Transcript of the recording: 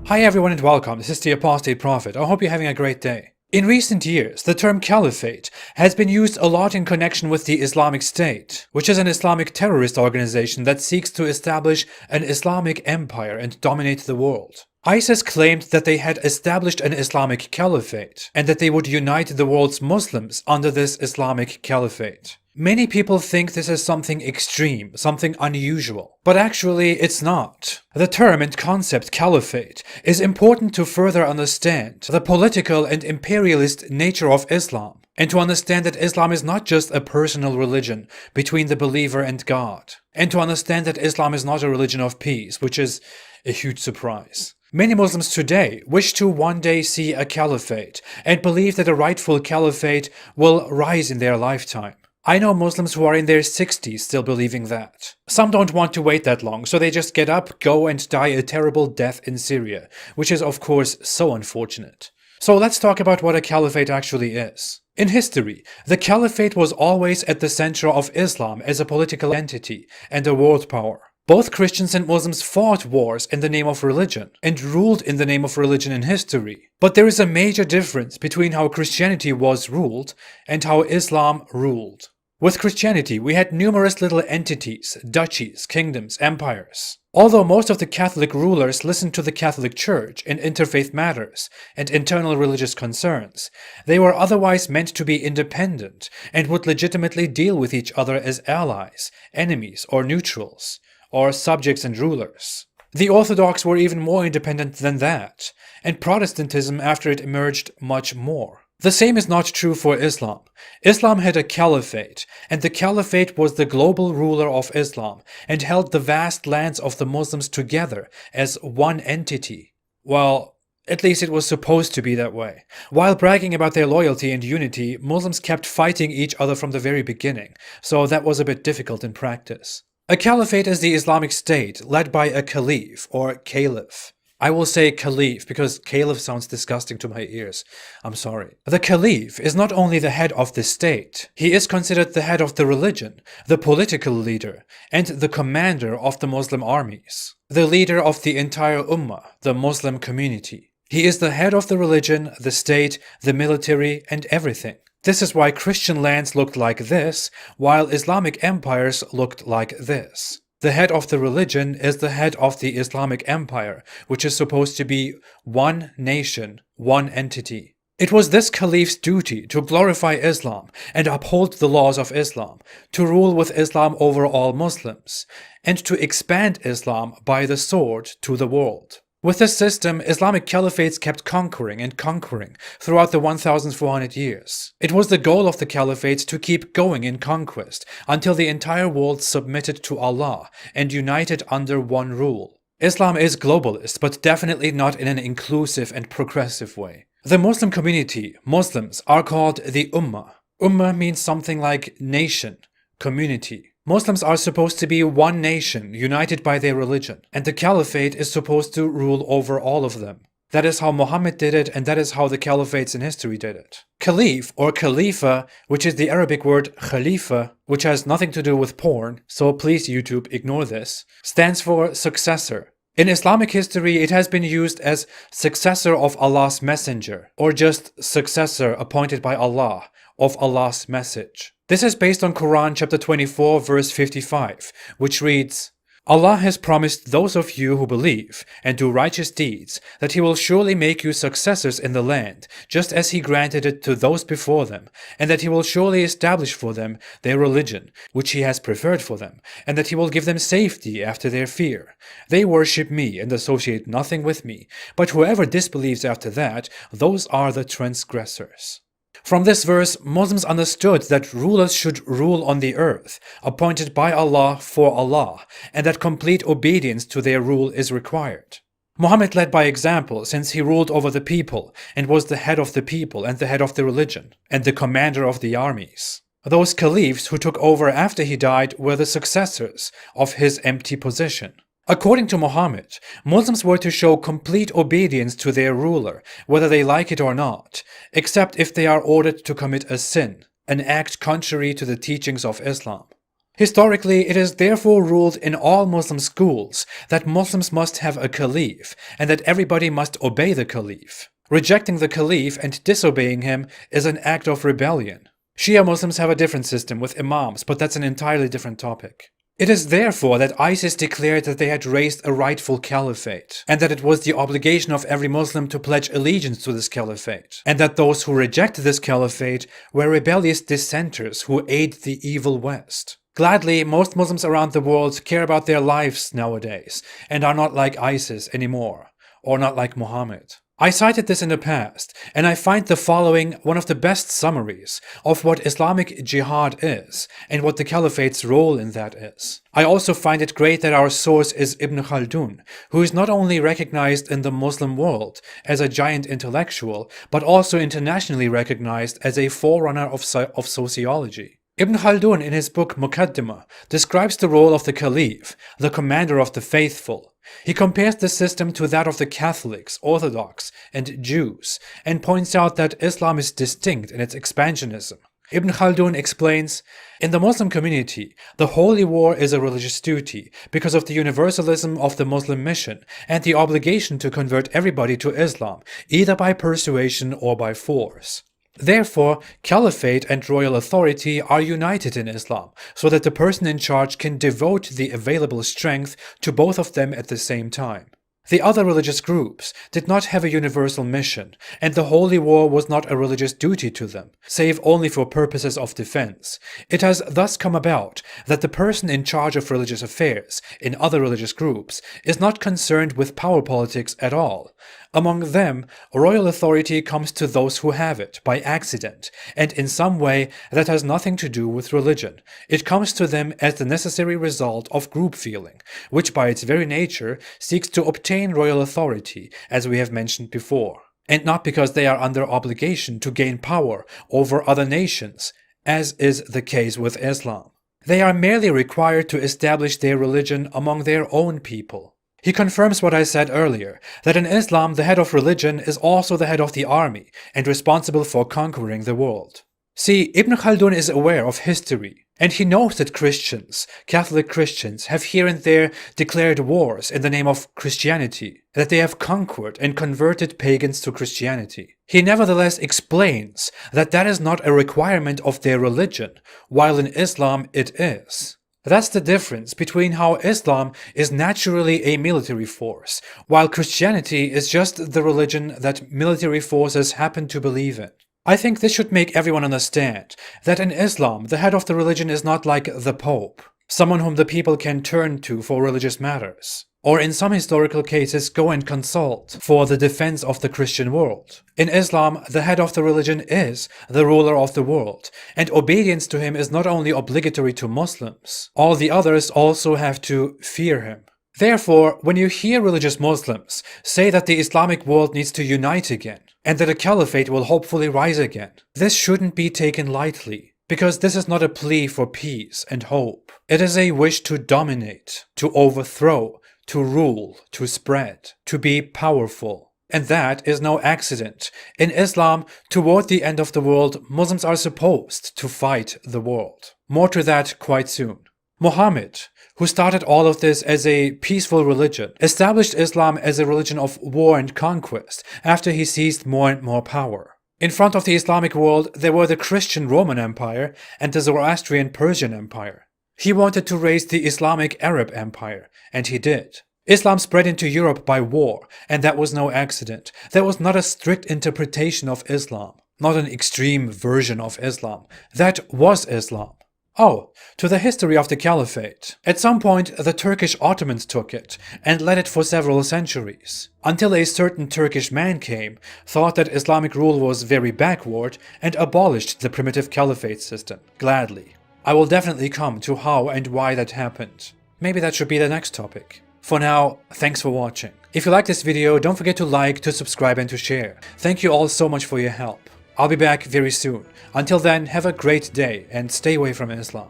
Hi everyone and welcome, this is the Apostate Prophet. I hope you're having a great day. In recent years, the term caliphate has been used a lot in connection with the Islamic State, which is an Islamic terrorist organization that seeks to establish an Islamic empire and dominate the world. ISIS claimed that they had established an Islamic caliphate, and that they would unite the world's Muslims under this Islamic caliphate. Many people think this is something extreme, something unusual, but actually it's not. The term and concept caliphate is important to further understand the political and imperialist nature of Islam, and to understand that Islam is not just a personal religion between the believer and God, and to understand that Islam is not a religion of peace, which is a huge surprise. Many Muslims today wish to one day see a caliphate and believe that a rightful caliphate will rise in their lifetime. I know Muslims who are in their 60s still believing that. Some don't want to wait that long, so they just get up, go and die a terrible death in Syria, which is of course so unfortunate. So let's talk about what a caliphate actually is. In history, the caliphate was always at the center of Islam as a political entity and a world power. Both Christians and Muslims fought wars in the name of religion and ruled in the name of religion in history. But there is a major difference between how Christianity was ruled and how Islam ruled. With Christianity, we had numerous little entities, duchies, kingdoms, empires. Although most of the Catholic rulers listened to the Catholic Church in interfaith matters and internal religious concerns, they were otherwise meant to be independent and would legitimately deal with each other as allies, enemies, or neutrals, or subjects and rulers. The Orthodox were even more independent than that, and Protestantism after it emerged much more. The same is not true for Islam. Islam had a caliphate, and the caliphate was the global ruler of Islam and held the vast lands of the Muslims together as one entity. Well, at least it was supposed to be that way. While bragging about their loyalty and unity, Muslims kept fighting each other from the very beginning, so that was a bit difficult in practice. A caliphate is the Islamic State led by a caliph or caliph. I will say caliph because caliph sounds disgusting to my ears. I'm sorry. The caliph is not only the head of the state, he is considered the head of the religion, the political leader, and the commander of the Muslim armies. The leader of the entire ummah, the Muslim community. He is the head of the religion, the state, the military, and everything. This is why Christian lands looked like this, while Islamic empires looked like this. The head of the religion is the head of the Islamic empire, which is supposed to be one nation, one entity. It was this caliph's duty to glorify Islam and uphold the laws of Islam, to rule with Islam over all Muslims, and to expand Islam by the sword to the world. With this system, Islamic caliphates kept conquering and conquering throughout the 1400 years. It was the goal of the caliphate to keep going in conquest until the entire world submitted to Allah and united under one rule. Islam is globalist, but definitely not in an inclusive and progressive way. The Muslim community, Muslims, are called the Ummah. Ummah means something like nation, community. Muslims are supposed to be one nation, united by their religion, and the caliphate is supposed to rule over all of them. That is how Muhammad did it, and that is how the caliphates in history did it. Caliph or Khalifa, which is the Arabic word Khalifa, which has nothing to do with porn, so please YouTube ignore this, stands for successor. In Islamic history, it has been used as successor of Allah's messenger, or just successor appointed by Allah of Allah's message. This is based on Quran chapter 24 verse 55, which reads, Allah has promised those of you who believe and do righteous deeds that He will surely make you successors in the land, just as He granted it to those before them, and that He will surely establish for them their religion, which He has preferred for them, and that He will give them safety after their fear. They worship Me and associate nothing with Me, but whoever disbelieves after that, those are the transgressors. From this verse, Muslims understood that rulers should rule on the earth, appointed by Allah for Allah, and that complete obedience to their rule is required. Muhammad led by example, since he ruled over the people and was the head of the people and the head of the religion, and the commander of the armies. Those caliphs who took over after he died were the successors of his empty position. According to Muhammad, Muslims were to show complete obedience to their ruler, whether they like it or not, except if they are ordered to commit a sin, an act contrary to the teachings of Islam. Historically, it is therefore ruled in all Muslim schools that Muslims must have a caliph and that everybody must obey the caliph. Rejecting the caliph and disobeying him is an act of rebellion. Shia Muslims have a different system with imams, but that's an entirely different topic. It is therefore that ISIS declared that they had raised a rightful caliphate, and that it was the obligation of every Muslim to pledge allegiance to this caliphate, and that those who reject this caliphate were rebellious dissenters who aid the evil West. Gladly, most Muslims around the world care about their lives nowadays, and are not like ISIS anymore, or not like Muhammad. I cited this in the past, and I find the following one of the best summaries of what Islamic jihad is, and what the caliphate's role in that is. I also find it great that our source is Ibn Khaldun, who is not only recognized in the Muslim world as a giant intellectual, but also internationally recognized as a forerunner of sociology. Ibn Khaldun, in his book Muqaddimah, describes the role of the caliph, the commander of the faithful. He compares the system to that of the Catholics, Orthodox, and Jews, and points out that Islam is distinct in its expansionism. Ibn Khaldun explains, in the Muslim community, the holy war is a religious duty because of the universalism of the Muslim mission and the obligation to convert everybody to Islam, either by persuasion or by force. Therefore, caliphate and royal authority are united in Islam, so that the person in charge can devote the available strength to both of them at the same time. The other religious groups did not have a universal mission, and the holy war was not a religious duty to them, save only for purposes of defense. It has thus come about that the person in charge of religious affairs in other religious groups is not concerned with power politics at all. Among them, royal authority comes to those who have it by accident, and in some way that has nothing to do with religion. It comes to them as the necessary result of group feeling, which by its very nature seeks to obtain royal authority, as we have mentioned before, and not because they are under obligation to gain power over other nations, as is the case with Islam. They are merely required to establish their religion among their own people. He confirms what I said earlier, that in Islam the head of religion is also the head of the army and responsible for conquering the world. See, Ibn Khaldun is aware of history, and he knows that Christians, Catholic Christians, have here and there declared wars in the name of Christianity, that they have conquered and converted pagans to Christianity. He nevertheless explains that that is not a requirement of their religion, while in Islam it is. That's the difference between how Islam is naturally a military force, while Christianity is just the religion that military forces happen to believe in. I think this should make everyone understand that in Islam, the head of the religion is not like the Pope, someone whom the people can turn to for religious matters, or in some historical cases go and consult for the defense of the Christian world. In Islam, the head of the religion is the ruler of the world, and obedience to him is not only obligatory to Muslims, all the others also have to fear him. Therefore, when you hear religious Muslims say that the Islamic world needs to unite again, and that a caliphate will hopefully rise again, this shouldn't be taken lightly, because this is not a plea for peace and hope. It is a wish to dominate, to overthrow, to rule, to spread, to be powerful. And that is no accident. In Islam, toward the end of the world, Muslims are supposed to fight the world. More to that quite soon. Muhammad, who started all of this as a peaceful religion, established Islam as a religion of war and conquest after he seized more and more power. In front of the Islamic world, there were the Christian Roman Empire and the Zoroastrian Persian Empire. He wanted to raise the Islamic Arab Empire, and he did. Islam spread into Europe by war, and that was no accident. That was not a strict interpretation of Islam, not an extreme version of Islam. That was Islam. Oh, to the history of the Caliphate. At some point, the Turkish Ottomans took it and led it for several centuries, until a certain Turkish man came, thought that Islamic rule was very backward, and abolished the primitive Caliphate system, gladly. I will definitely come to how and why that happened. Maybe that should be the next topic. For now, thanks for watching. If you like this video, don't forget to like, to subscribe, and to share. Thank you all so much for your help. I'll be back very soon. Until then, have a great day and stay away from Islam.